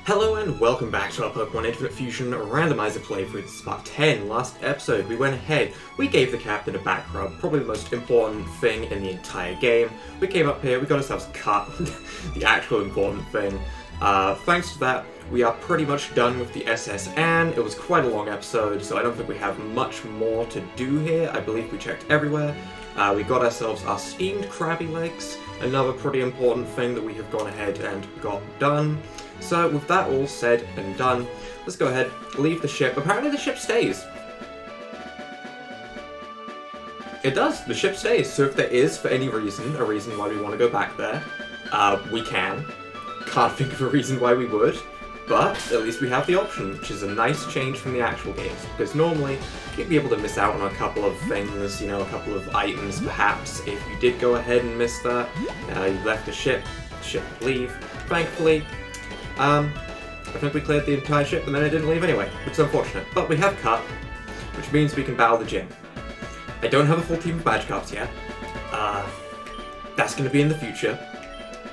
Hello and welcome back to our Pokemon Infinite Fusion Randomizer playthrough. This is part 10. Last episode we went ahead, we gave the captain a back rub, probably the most important thing in the entire game. We came up here, we got ourselves cut, the actual important thing. Thanks to that, we are pretty much done with the SSN. It was quite a long episode, so I don't think we have much more to do here. I believe we checked everywhere. We got ourselves our steamed crabby legs, another pretty important thing that we have gone ahead and got done. So with that all said and done, let's go ahead, leave the ship. Apparently the ship stays. It does, the ship stays. So if there is, for any reason, a reason why we want to go back there, we can. Can't think of a reason why we would, but at least we have the option, which is a nice change from the actual games. Because normally, you'd be able to miss out on a couple of things, you know, a couple of items perhaps. If you did go ahead and miss that, you left the ship would leave. Thankfully, I think we cleared the entire ship and then it didn't leave anyway, which is unfortunate. But we have cut, which means we can battle the gym. I don't have a full team of Magikarps yet. That's going to be in the future.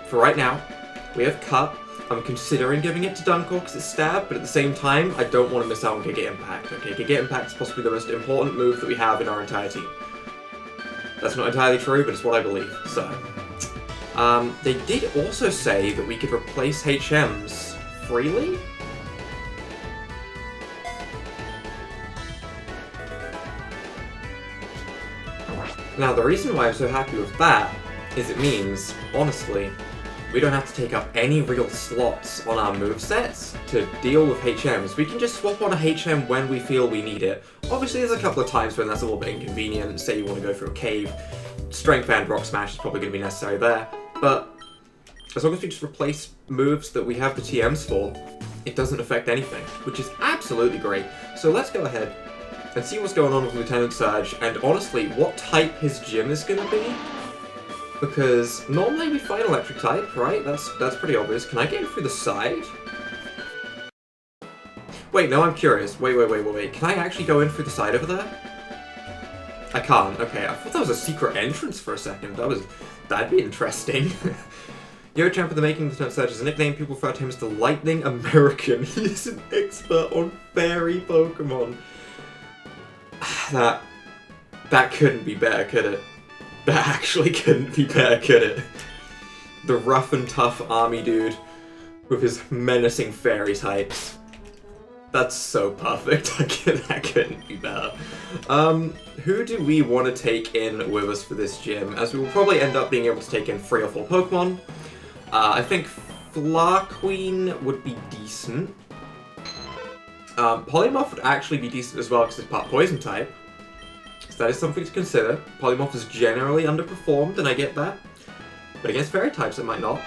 For right now, we have cut. I'm considering giving it to Dunkor because it's stab, but at the same time, I don't want to miss out on Giga Impact. Okay, Giga Impact is possibly the most important move that we have in our entire team. That's not entirely true, but it's what I believe, so... they did also say that we could replace HMs freely? Now, the reason why I'm so happy with that is it means, honestly, we don't have to take up any real slots on our movesets to deal with HMs. We can just swap on a HM when we feel we need it. Obviously, there's a couple of times when that's a little bit inconvenient. Say you want to go through a cave, Strength and Rock Smash is probably going to be necessary there. But as long as we just replace moves that we have the TMs for, it doesn't affect anything, which is absolutely great. So let's go ahead and see what's going on with Lieutenant Surge, and honestly, what type his gym is going to be. Because normally we fight electric type, right? That's pretty obvious. Can I get in through the side? Wait, no, I'm curious. Wait. Can I actually go in through the side over there? I can't. Okay, I thought that was a secret entrance for a second. That'd be interesting. Yo-Champ of the Making Lieutenant Surge is a nickname. People refer to him as the Lightning American. He is an expert on fairy Pokemon. That couldn't be better, could it? That actually couldn't be better, could it? The rough and tough army dude with his menacing fairy types. That's so perfect. That couldn't be better. Who do we want to take in with us for this gym? As we will probably end up being able to take in 3 or 4 Pokemon. I think Flarqueen would be decent. Polymorph would actually be decent as well because it's part Poison type. So that is something to consider. Polymorph is generally underperformed, and I get that. But against Fairy types, it might not.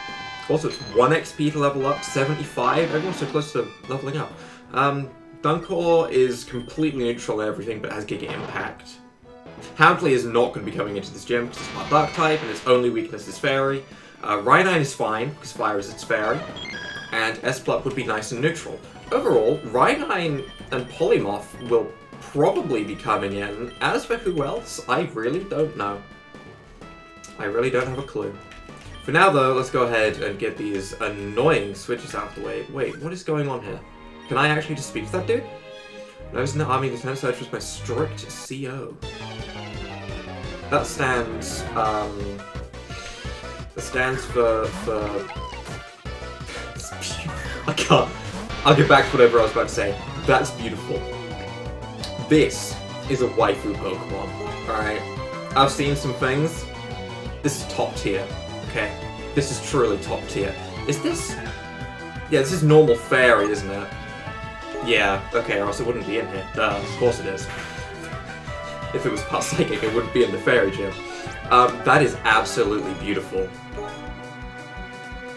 Also, it's 1 XP to level up, 75. Everyone's so close to leveling up. Dunkor is completely neutral in everything, but has Giga Impact. Houndley is not going to be coming into this gym because it's part Dark type, and its only weakness is Fairy. Rhydine is fine, because Fire is its Fairy. And Esplup would be nice and neutral. Overall, Rhydine and Polymorph will probably be coming in. As for who else, I really don't know. I really don't have a clue. For now, though, let's go ahead and get these annoying switches out of the way. Wait, what is going on here? Can I actually just speak to that dude? Notice in the army, Lieutenant Surge was my strict CO. That stands, for... I can't. I'll get back to whatever I was about to say. That's beautiful. This is a waifu Pokemon, alright? I've seen some things. This is top tier, okay? This is truly top tier. Is this... Yeah, this is normal fairy, isn't it? Yeah, okay, or else it wouldn't be in here. Duh, of course it is. If it was part psychic, it wouldn't be in the fairy gym. That is absolutely beautiful.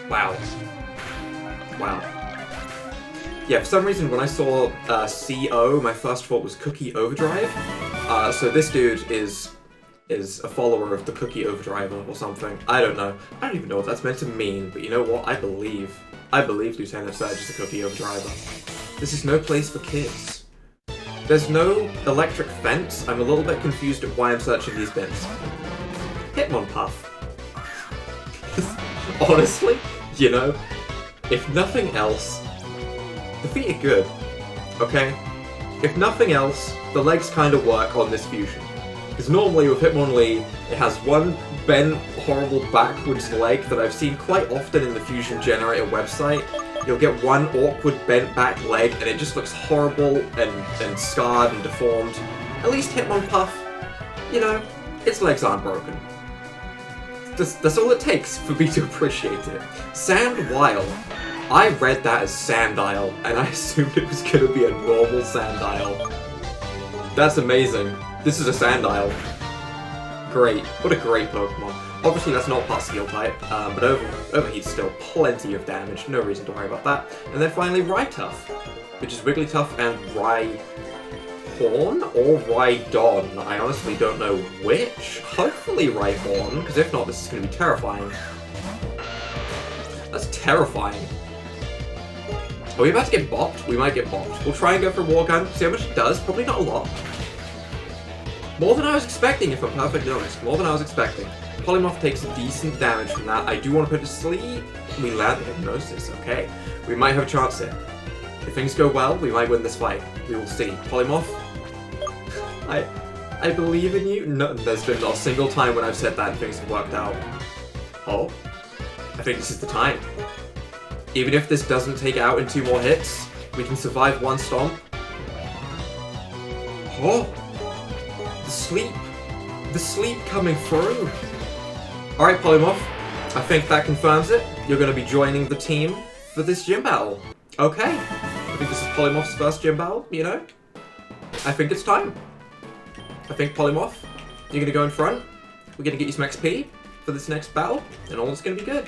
Wow. Yeah, for some reason when I saw CO, my first thought was Cookie Overdrive. So this dude is a follower of the Cookie Overdriver or something. I don't know. I don't even know what that's meant to mean, but you know what? I believe Lieutenant Surge is a Cookie Overdriver. This is no place for kids. There's no electric fence. I'm a little bit confused at why I'm searching these bins. Hitmonpuff. Honestly, you know, if nothing else, The feet are good, okay? If nothing else, the legs kind of work on this fusion. Because normally with Hitmonlee, it has one bent, horrible backwards leg that I've seen quite often in the Fusion Generator website. You'll get one awkward bent back leg and it just looks horrible and scarred and deformed. At least Hitmonpuff, you know, its legs aren't broken. That's all it takes for me to appreciate it. Sandwile. I read that as Sandile, and I assumed it was going to be a normal Sandile. That's amazing. This is a Sandile. Great. What a great Pokemon. Obviously that's not part Steel type, but Overheat's still plenty of damage, no reason to worry about that. And then finally Rhytough, which is Wigglytuff and Rhyhorn or Rhydon. I honestly don't know which. Hopefully Rhyhorn, because if not this is going to be terrifying. That's terrifying. Are we about to get bopped? We might get bopped. We'll try and go for a War Gun, see how much it does. Probably not a lot. More than I was expecting, if I'm perfectly honest. More than I was expecting. Polymorph takes decent damage from that. I do want to put it to sleep. We land the Hypnosis, okay. We might have a chance here. If things go well, we might win this fight. We will see. Polymorph, I believe in you. No, there's been not a single time when I've said that and things have worked out. Oh, I think this is the time. Even if this doesn't take it out in 2 more hits, we can survive 1 stomp. Oh, the sleep coming through. Alright, Polymorph, I think that confirms it. You're going to be joining the team for this gym battle. Okay, I think this is Polymorph's first gym battle, you know? I think it's time. I think Polymorph, you're going to go in front. We're going to get you some XP for this next battle, and all is going to be good.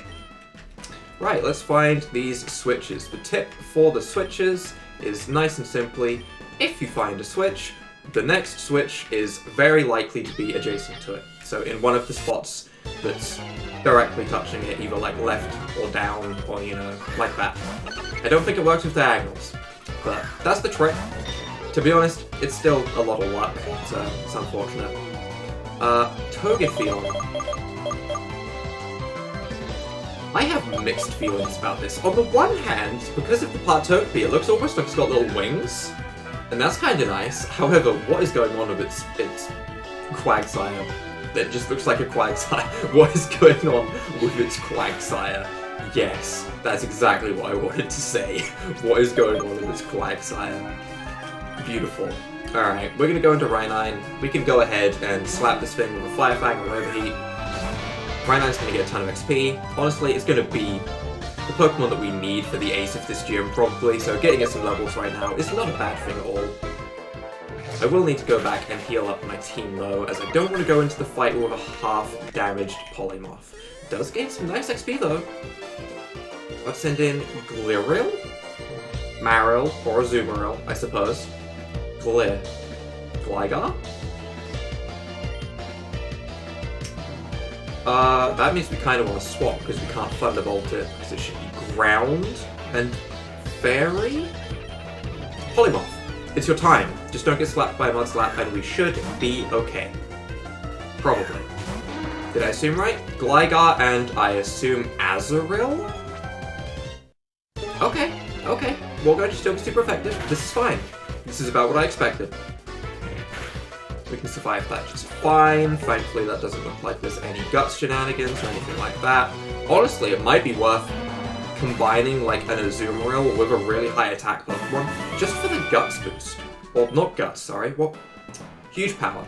Right, let's find these switches. The tip for the switches is nice and simply, if you find a switch, the next switch is very likely to be adjacent to it. So in one of the spots that's directly touching it, either like left or down, or you know, like that. I don't think it works with diagonals, but that's the trick. To be honest, it's still a lot of luck, so it's unfortunate. Togefion. I have mixed feelings about this. On the one hand, because of the part Togepi, it looks almost like it's got little wings, and that's kind of nice. However, what is going on with its Quagsire? That just looks like a Quagsire. What is going on with its Quagsire? Yes, that's exactly what I wanted to say. What is going on with its Quagsire? Beautiful. Alright, we're gonna go into Rhynine. We can go ahead and slap this thing with a Fire Fang or an Overheat. Rhynine's gonna get a ton of XP. Honestly, it's gonna be the Pokemon that we need for the ace of this gym, probably, so getting us some levels right now is not a bad thing at all. I will need to go back and heal up my team, though, as I don't want to go into the fight with a half-damaged Polymorph. Does gain some nice XP, though. Let's send in Gliril? Marill, or Azumarill, I suppose. Gligar? That means we kind of want to swap, because we can't Thunderbolt it, because it should be Ground and Fairy? Polymorph, it's your time. Just don't get slapped by a Mudslap, and we should be okay. Probably. Did I assume right? Gligar and, I assume, Azurill? Okay, okay. Walgard is still super effective. This is fine. This is about what I expected. We can survive that just fine. Thankfully, that doesn't look like there's any Guts shenanigans or anything like that. Honestly, it might be worth combining like an Azumarill with a really high attack Pokemon just for the Guts boost. Or not Guts, sorry. What? Huge power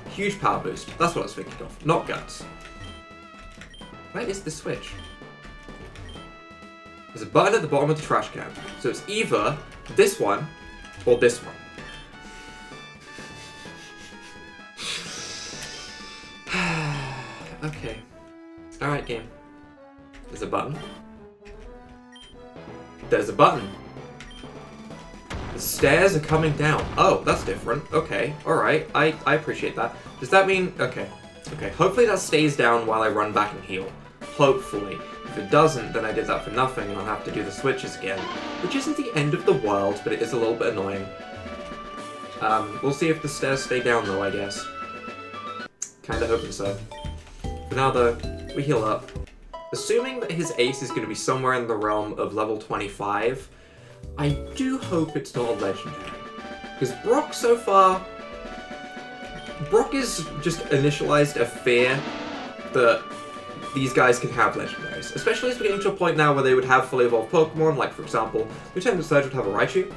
boost. That's what I was thinking of. Not Guts. Where is the switch? There's a button at the bottom of the trash can. So it's either this one or this one. Okay. Alright, game. There's a button. There's a button. The stairs are coming down. Oh, that's different. Okay, alright. I appreciate that. Does that mean... Okay. Okay, hopefully that stays down while I run back and heal. Hopefully. If it doesn't, then I did that for nothing and I'll have to do the switches again. Which isn't the end of the world, but it is a little bit annoying. We'll see if the stairs stay down though, I guess. Kinda hoping so. For now though, we heal up. Assuming that his ace is going to be somewhere in the realm of level 25, I do hope it's not a legendary. Because Brock so far... Brock is just initialized a fear that these guys can have legendaries. Especially as we're getting to a point now where they would have fully evolved Pokemon, like for example, Lieutenant Surge would have a Raichu.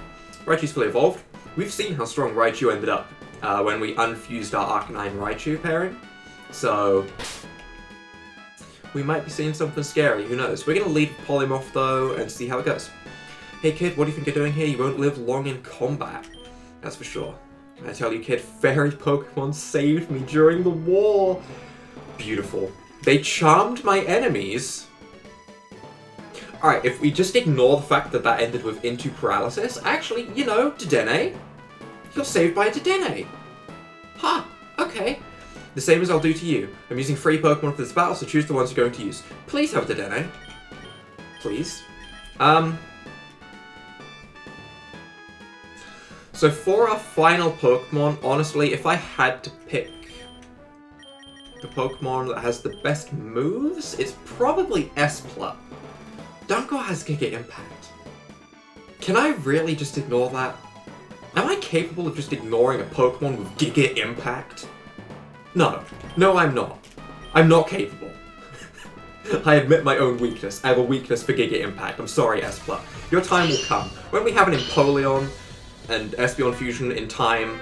Raichu's fully evolved. We've seen how strong Raichu ended up when we unfused our Arcanine Raichu pairing. So... we might be seeing something scary, who knows. We're going to lead Polymorph though and see how it goes. Hey kid, what do you think you're doing here? You won't live long in combat. That's for sure. I tell you kid, fairy Pokemon saved me during the war. Beautiful. They charmed my enemies. Alright, if we just ignore the fact that that ended with Into Paralysis, actually, you know, Dedenne. You're saved by a Dedenne. Huh, okay. The same as I'll do to you. I'm using 3 Pokemon for this battle, so choose the ones you're going to use. Please have a Dedenne. Please. So for our final Pokemon, honestly, if I had to pick the Pokemon that has the best moves, it's probably Espla. Dunkor has Giga Impact. Can I really just ignore that? Am I capable of just ignoring a Pokemon with Giga Impact? No. No, I'm not. I'm not capable. I admit my own weakness. I have a weakness for Giga Impact. I'm sorry, Espla. Your time will come. When we have an Empoleon and Espeon Fusion in time,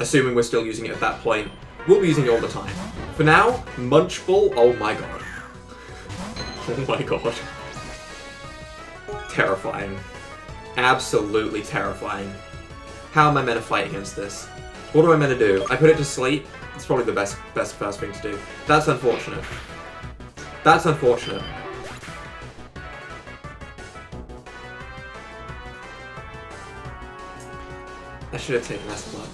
assuming we're still using it at that point, we'll be using it all the time. For now, Munchbull, oh my god. Oh my god. Terrifying. Absolutely terrifying. How am I meant to fight against this? What am I meant to do? I put it to sleep? It's probably the best first thing to do. That's unfortunate. That's unfortunate. I should have taken Espla.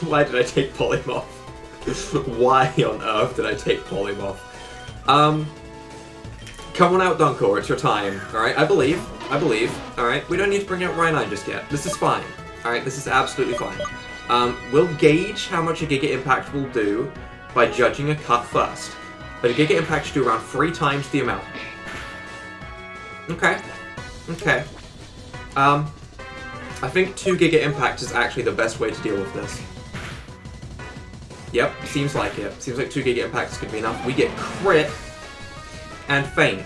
Why did I take Polymorph? Why on earth did I take Polymorph? Come on out, Dunkor, it's your time. Alright, I believe. Alright, we don't need to bring out Rhynine just yet. This is fine. Alright, this is absolutely fine. We'll gauge how much a Giga Impact will do by judging a cut first. But a Giga Impact should do around 3 times the amount. Okay. Okay. I think 2 Giga Impact is actually the best way to deal with this. Yep, seems like it. Seems like 2 Giga Impacts could be enough. We get crit and faint.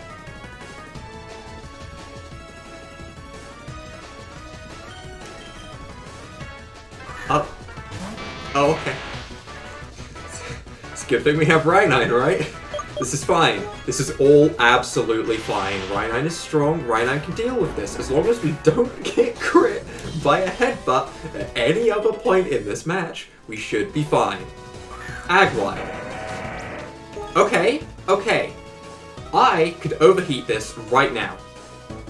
Oh, okay. It's a good thing we have Rhynine, right? This is fine. This is all absolutely fine. Rhynine is strong. Rhynine can deal with this. As long as we don't get crit by a headbutt at any other point in this match, we should be fine. Agwai. Okay, okay. I could overheat this right now.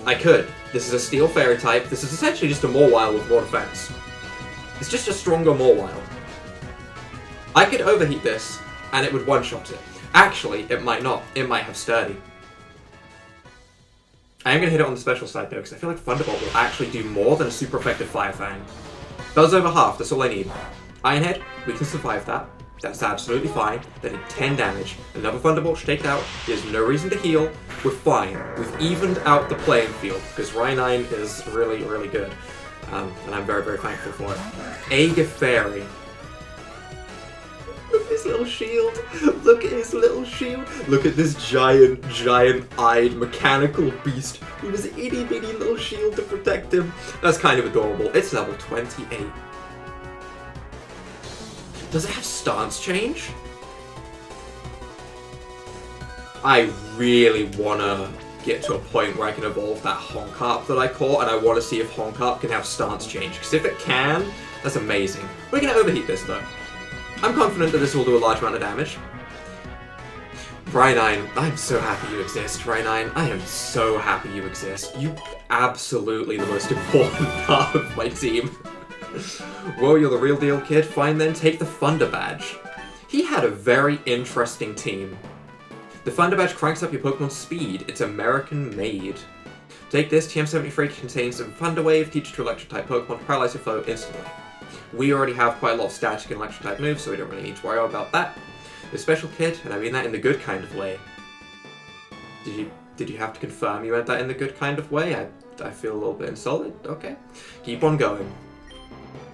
I could. This is a Steel Fairy type. This is essentially just a Mawile with more defense. It's just a stronger Mawile. I could overheat this, and it would one-shot it. Actually, it might not. It might have Sturdy. I am going to hit it on the special side, though, because I feel like Thunderbolt will actually do more than a super effective Fire Fang. Does over half, that's all I need. Iron Head, we can survive that. That's absolutely fine. That did 10 damage. Another Thunderbolt should take it out. There's no reason to heal. We're fine. We've evened out the playing field, because Rhynine is really, really good. And I'm very, very thankful for it. Aga Fairy. Look at his little shield. Look at his little shield. Look at this giant, giant-eyed mechanical beast with his itty-bitty little shield to protect him. That's kind of adorable. It's level 28. Does it have stance change? I really want to get to a point where I can evolve that Honkarp that I caught, and I want to see if Honkarp can have stance change. Because if it can, that's amazing. We're going to overheat this, though. I'm confident that this will do a large amount of damage. Rhynine, I'm so happy you exist, Rhynine. I am so happy you exist. You absolutely the most important part of my team. Whoa, you're the real deal, kid. Fine then, take the Thunder Badge. He had a very interesting team. The Thunder Badge cranks up your Pokemon's speed. It's American-made. Take this, TM73 contains a Thunder Wave, teach it to Electric-type Pokemon to paralyze your foe instantly. We already have quite a lot of static and electric-type moves, so we don't really need to worry about that. You're special, kid, and I mean that in the good kind of way. Did you have to confirm you meant that in the good kind of way? I feel a little bit insulted. Okay. Keep on going.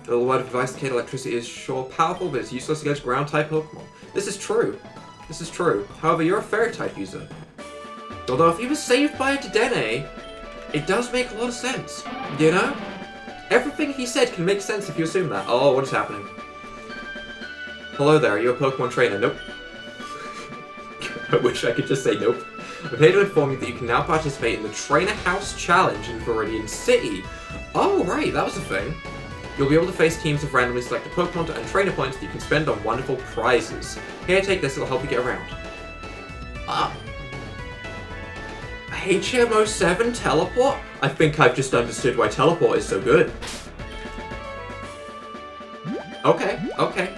A little word of advice, Kate, electricity is sure powerful, but it's useless against ground-type Pokemon. This is true. This is true. However, you're a fairy-type user. Although if he was saved by a Dedenne, it does make a lot of sense. You know? Everything he said can make sense if you assume that. Oh, what is happening? Hello there, are you a Pokemon trainer? Nope. I wish I could just say nope. I'm here to inform you that you can now participate in the Trainer House Challenge in Viridian City. Oh, right, that was a thing. You'll be able to face teams of randomly selected Pokemon to earn trainer points that you can spend on wonderful prizes. Here, take this, it'll help you get around. HMO 7 Teleport? I think I've just understood why Teleport is so good. Okay,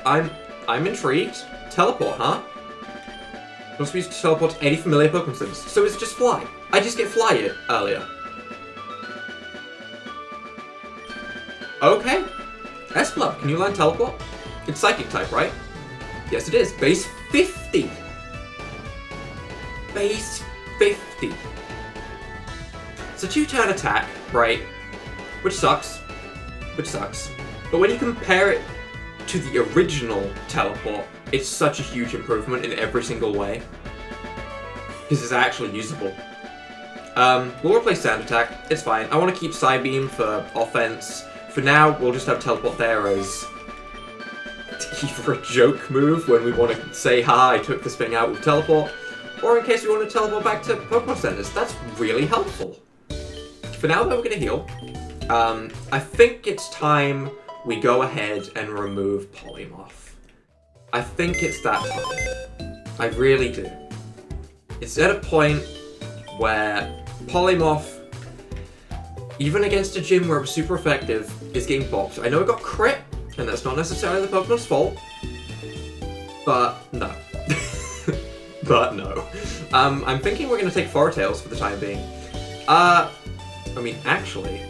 I'm intrigued. Teleport, huh? Must be used to teleport to any familiar Pokemon centers. So it's just Fly. I just get Fly earlier. Okay. Espeon, can you learn Teleport? It's Psychic type, right? Yes, it is. Base 50. Base 50. It's a 2-turn attack, right? Which sucks. But when you compare it to the original Teleport, it's such a huge improvement in every single way. Because it's actually usable. We'll replace Sand Attack. It's fine. I want to keep Psybeam for offense. For now, we'll just have Teleport there as either a joke move when we want to say, ha, I took this thing out with Teleport, or in case we want to teleport back to Pokemon Centers. That's really helpful. For now, though, we're going to heal. I think it's time we go ahead and remove Polymorph. I think it's that time. I really do. It's at a point where Polymorph, even against a gym where it was super effective, is getting bopped. I know it got crit, and that's not necessarily the Pokemon's fault, but no. But no. I'm thinking we're going to take Foratails for the time being. I mean, actually...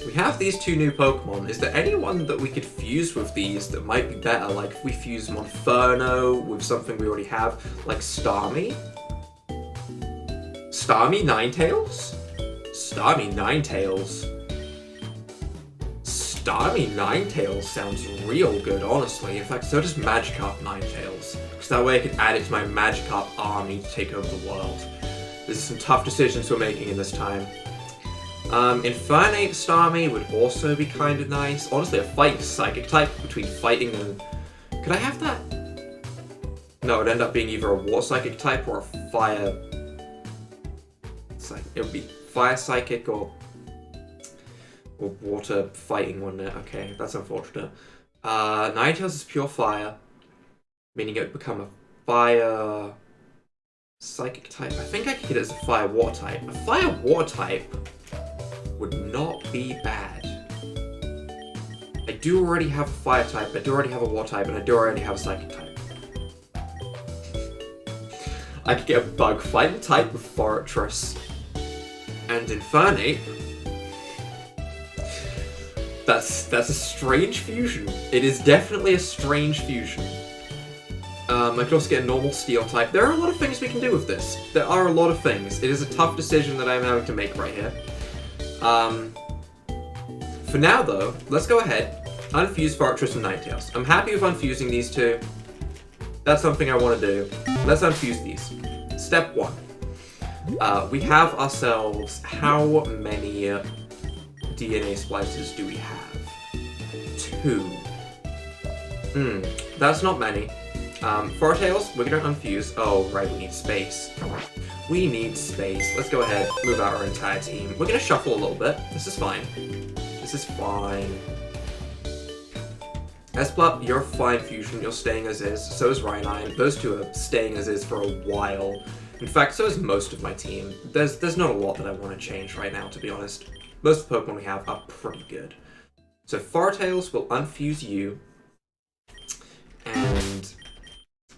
we have these two new Pokemon. Is there anyone that we could fuse with these that might be better? Like if we fuse Monferno with something we already have, like Starmie? Starmie Ninetales? Starmie Ninetales. Starmie Ninetales sounds real good, honestly. In fact, so does Magikarp Ninetales. Because that way I can add it to my Magikarp army to take over the world. There's some tough decisions we're making in this time. Infernape Starmie would also be kind of nice. Honestly, a fight Psychic type between fighting and... Could I have that? No, it'd end up being either a Water Psychic type or a Fire... It would be Fire Psychic or Water Fighting, wouldn't it? Okay, that's unfortunate. Ninetales is pure Fire, meaning it would become a Fire... Psychic type. I think I could get it as a Fire Water type. A Fire Water type would not be bad. I do already have a Fire type, I do already have a Water type, and I do already have a Psychic type. I could get a Bug Fighting type with Fortress and Infernape. That's a strange fusion. It is definitely a strange fusion. I could also get a normal Steel type. There are a lot of things we can do with this. There are a lot of things. It is a tough decision that I'm having to make right here. For now, though, let's go ahead, unfuse Fortress and Ninetales. I'm happy with unfusing these two. That's something I want to do. Let's unfuse these. Step 1. We have ourselves... How many DNA splices do we have? 2. That's not many. Fortails, we're gonna unfuse. Oh, right, we need space. We need space. Let's go ahead, move out our entire team. We're gonna shuffle a little bit. This is fine. This is fine. Esplup, you're a fine fusion. You're staying as is. So is Rhynine. Those two are staying as is for a while. In fact, so is most of my team. There's not a lot that I want to change right now, to be honest. Most of the Pokemon we have are pretty good. So Fortails will unfuse you. And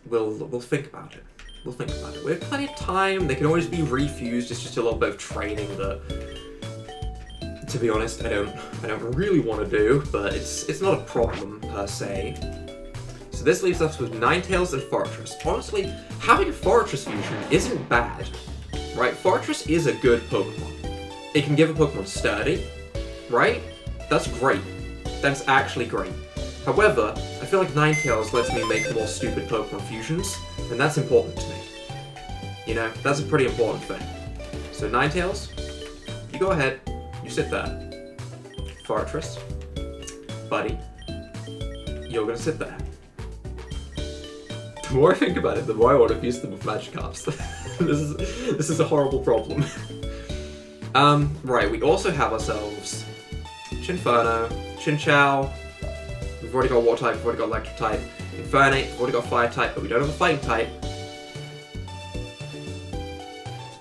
we'll think about it. We'll think about it. We have plenty of time. They can always be refused. It's just a little bit of training that, to be honest, I don't really want to do, but it's not a problem per se. So so this leaves us with Ninetales and Fortress. Honestly, having a Fortress fusion isn't bad, right? Fortress is a good Pokemon. It can give a Pokemon sturdy, right? That's great. That's actually great. However, I feel like Ninetales lets me make more stupid Pokemon fusions, and that's important to me. You know, that's a pretty important thing. So Ninetales, you go ahead, you sit there. Fortress, buddy, you're gonna sit there. The more I think about it, the more I want to fuse them with Magikarps. this is a horrible problem. Right, we also have ourselves Chinferno, Chinchou. We've already got Water type, we've already got Electric type. Infernape, we've already got Fire type, but we don't have a Fighting type.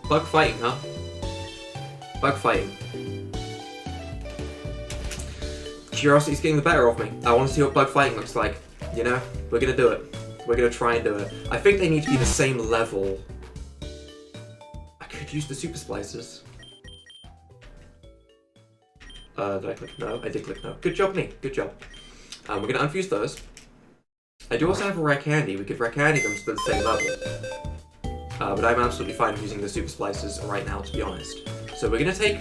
Bug fighting, huh? Bug fighting. Curiosity's getting the better of me. I want to see what bug fighting looks like. You know, we're gonna do it. We're gonna try and do it. I think they need to be the same level. I could use the Super Splicers. Did I click no? I did click no. Good job, me. Good job. We're gonna unfuse those. I do also have a Rare Candy. We could Rare Candy them to the same level. But I'm absolutely fine using the Super Splicers right now, to be honest. So we're gonna take...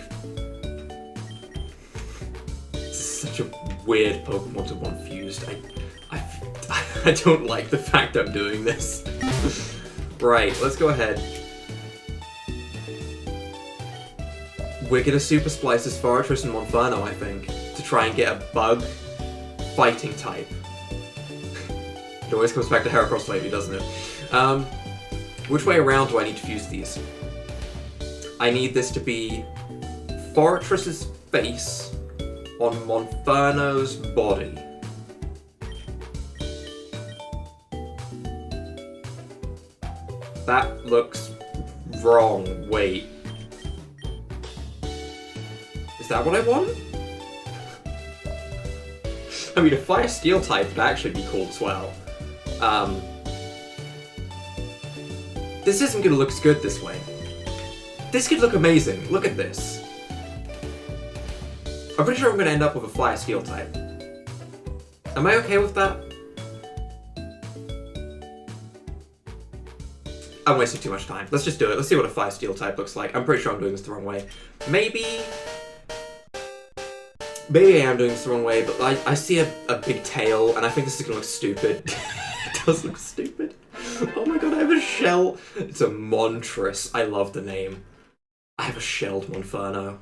This is such a weird Pokemon to one fused. I don't like the fact I'm doing this. Right, let's go ahead. We're gonna Super Splice this Fortress and Monferno, I think, to try and get a bug fighting type. It always comes back to Heracross lately, doesn't it? Which way around do I need to fuse these? I need this to be Fortress's face on Monferno's body. That looks wrong. Wait. Is that what I want? I mean, a Fire Steel type would actually be cool as well. This isn't gonna look as good this way. This could look amazing. Look at this. I'm pretty sure I'm gonna end up with a Fire Steel type. Am I okay with that? I'm wasting too much time. Let's just do it. Let's see what a Fire Steel type looks like. I'm pretty sure I'm doing this the wrong way. Maybe I am doing this the wrong way, but I see a big tail, and I think this is gonna look stupid. It does look stupid. Oh my god, I have a shell. It's a Montress. I love the name. I have a shelled Monferno.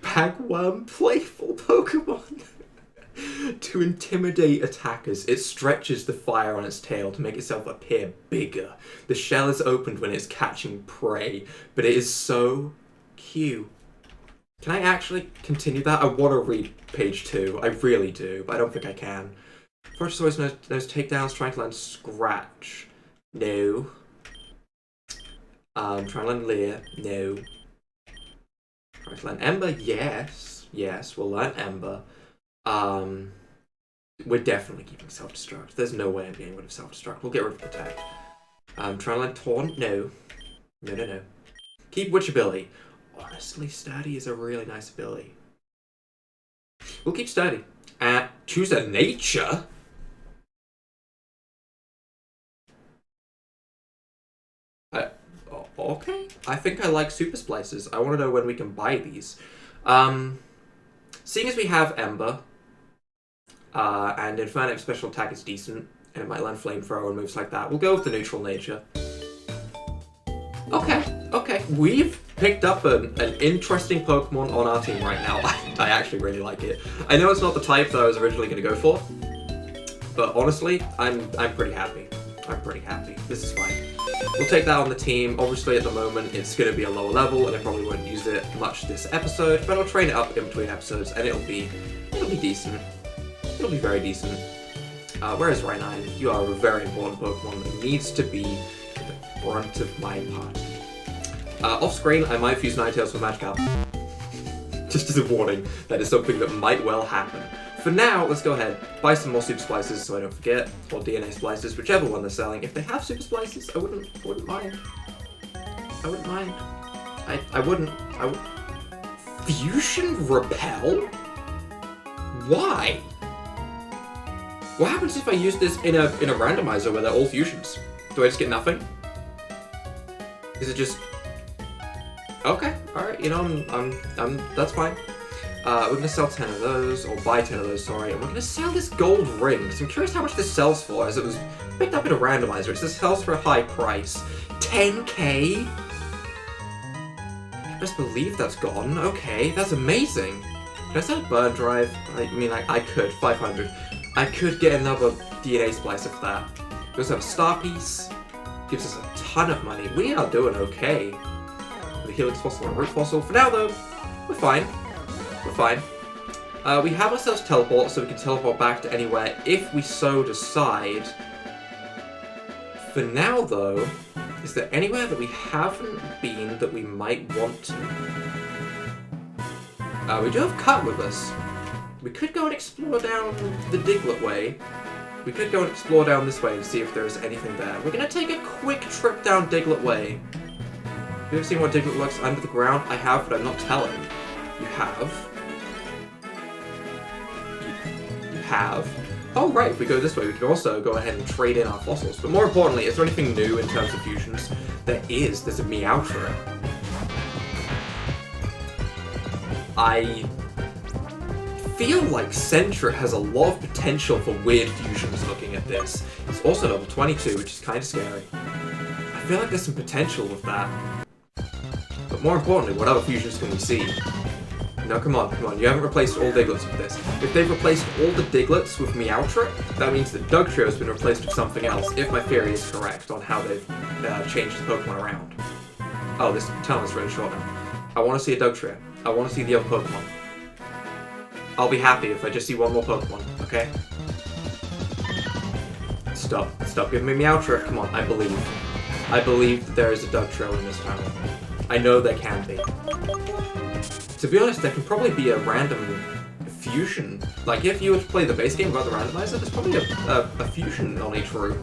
Bagworm, playful Pokemon. To intimidate attackers, it stretches the fire on its tail to make itself appear bigger. The shell is opened when it's catching prey, but it is so cute. Can I actually continue that? I want to read page 2. I really do, but I don't think I can. Fortress always knows takedowns, trying to land Scratch. No. Trying to land Leer. No. Trying to land Ember. Yes. Yes, we'll land Ember. We're definitely keeping Self-Destruct. There's no way I'm getting rid of Self-Destruct. We'll get rid of Protect. Trying to land Taunt. No. No, no, no. Keep which ability? Honestly, Sturdy is a really nice ability. We'll keep Sturdy. Choose a nature? Okay. I think I like Super Splices. I want to know when we can buy these. Seeing as we have Ember, and Infernape special attack is decent, and it might land Flamethrower and moves like that, we'll go with the neutral nature. Okay, okay. We've picked up an interesting Pokemon on our team right now. I actually really like it. I know it's not the type that I was originally going to go for, but honestly, I'm pretty happy. I'm pretty happy. This is fine. We'll take that on the team. Obviously, at the moment, it's going to be a lower level, and I probably won't use it much this episode, but I'll train it up in between episodes, and it'll be decent. It'll be very decent. Whereas Rhynine, you are a very important Pokemon that needs to be at the front of my party. Off screen, I might fuse Ninetales with Magikarp. Just as a warning, that is something that might well happen. For now, let's go ahead, buy some more Super Splices so I don't forget, or DNA Splices, whichever one they're selling. If they have Super Splices, I wouldn't mind. I wouldn't mind. I wouldn't. Fusion Repel? Why? What happens if I use this in a randomizer where they're all fusions? Do I just get nothing? Is it just... Okay, alright, you know, that's fine. We're gonna sell 10 of those, or buy 10 of those, sorry, and we're gonna sell this gold ring, because I'm curious how much this sells for, as it was picked up in a randomizer. It says sells for a high price. 10k? I best believe that's gone. Okay, that's amazing. Can I sell a burn drive? I mean, I could. 500. I could get another DNA splicer for that. We also have a star piece. Gives us a ton of money. We are doing okay. The helix fossil and root fossil. For now, though, we're fine. We're fine. We have ourselves teleport, so we can teleport back to anywhere if we so decide. For now, though, is there anywhere that we haven't been that we might want to? We do have Cut with us. We could go and explore down the Diglett way. We could go and explore down this way and see if there's anything there. We're going to take a quick trip down Diglett way. Have you ever seen what Diglett looks under the ground? I have, but I'm not telling. You have. You have. Oh, right, if we go this way, we can also go ahead and trade in our fossils. But more importantly, is there anything new in terms of fusions? There is. There's a Meowtra. I feel like Centra has a lot of potential for weird fusions looking at this. It's also level 22, which is kind of scary. I feel like there's some potential with that. But more importantly, what other fusions can we see? No, come on, come on. You haven't replaced all Digletts with this. If they've replaced all the Digletts with Meowtra, that means that Dugtrio has been replaced with something else, if my theory is correct on how they've changed the Pokemon around. Oh, this tunnel is really short now. I want to see a Dugtrio. I want to see the other Pokemon. I'll be happy if I just see one more Pokemon, okay? Stop. Stop giving me Meowtra. Come on, I believe. I believe that there is a Dugtrio in this tunnel. I know there can be. To be honest, there can probably be a random fusion. Like, if you were to play the base game without the randomizer, there's probably a fusion on each route.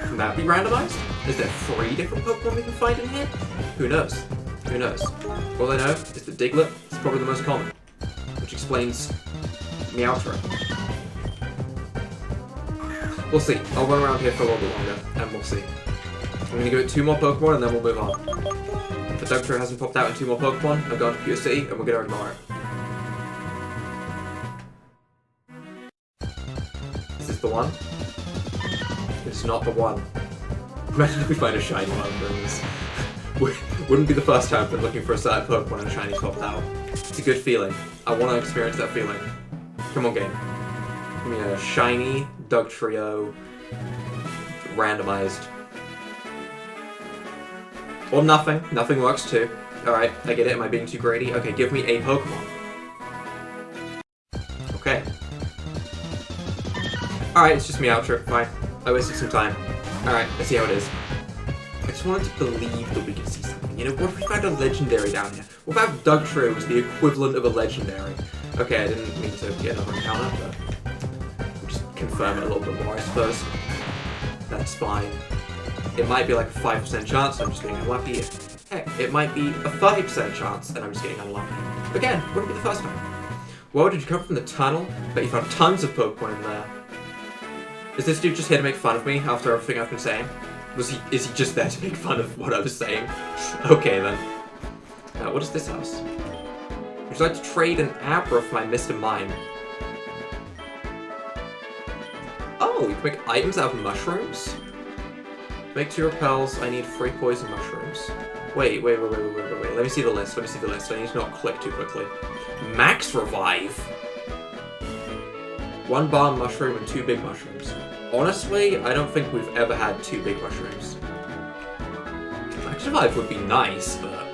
Can that be randomized? Is there 3 different Pokemon we can find in here? Who knows? Who knows? All I know is that Diglett is probably the most common, which explains Meowtra. We'll see. I'll run around here for a little bit longer, and we'll see. I'm going to give it 2 more Pokemon, and then we'll move on. If the Dugtrio hasn't popped out in 2 more Pokemon, I'm going to Pure City, and we're going to ignore it. Is this the one? It's not the one. Imagine if we find a shiny one, then this wouldn't be the first time I've been looking for a certain Pokemon and a shiny popped out. It's a good feeling. I want to experience that feeling. Come on, game. Give me a shiny Dugtrio randomized. Or nothing. Nothing works too. Alright, I get it. Am I being too greedy? Okay, give me a Pokemon. Okay. Alright, it's just Meowtra. Fine. I wasted some time. Alright, let's see how it is. I just wanted to believe that we could see something. You know, what if we found a legendary down here? What about Dugtrio was the equivalent of a legendary? Okay, I didn't mean to get another encounter, but we'll just confirm it a little bit more, I suppose. That's fine. It might be like a 5% chance, I'm just getting unlucky. Heck, it might be a 30% chance, and I'm just getting unlucky. Again, wouldn't be the first time. Whoa, did you come from the tunnel? Bet you found tons of Pokemon in there. Is this dude just here to make fun of me after everything I've been saying? Is he just there to make fun of what I was saying? Okay then. What is this house? Would you like to trade an Abra for my Mr. Mime? Oh, you can make items out of mushrooms? Make 2 repels, I need 3 poison mushrooms. Wait. Let me see the list, I need to not click too quickly. Max Revive! 1 bomb mushroom and 2 big mushrooms. Honestly, I don't think we've ever had 2 big mushrooms. Max Revive would be nice, but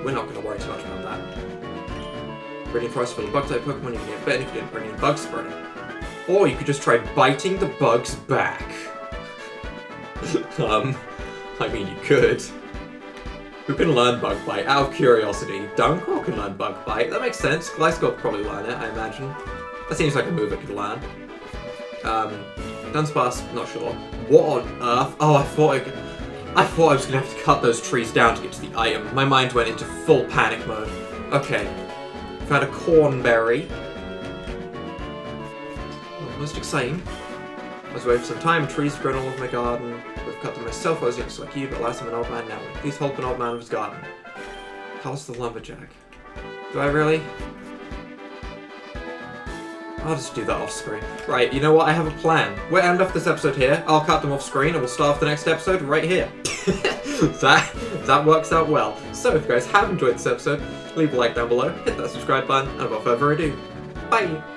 we're not going to worry too much about that. Breeding Forest for the bug-type Pokemon, you can get better if you didn't bring any bug spreading. Or you could just try biting the bugs back. I mean, you could. Who can learn Bug Bite? Out of curiosity. Dunkor can learn Bug Bite. That makes sense. Gliscor could probably learn it, I imagine. That seems like a move it could learn. Dunsparce, not sure. What on earth? Oh, I thought I was gonna have to cut those trees down to get to the item. My mind went into full panic mode. Okay. Found a Cornberry. What most exciting. I was away for some time, trees have grown all over my garden. I've cut them myself, I was young just like you, but last I'm an old man now. Please help an old man with his garden. How's the lumberjack? Do I really? I'll just do that off screen. Right, you know what? I have a plan. We'll end off this episode here. I'll cut them off screen and we'll start off the next episode right here. that works out well. So if you guys have enjoyed this episode, leave a like down below, hit that subscribe button, and without further ado, bye!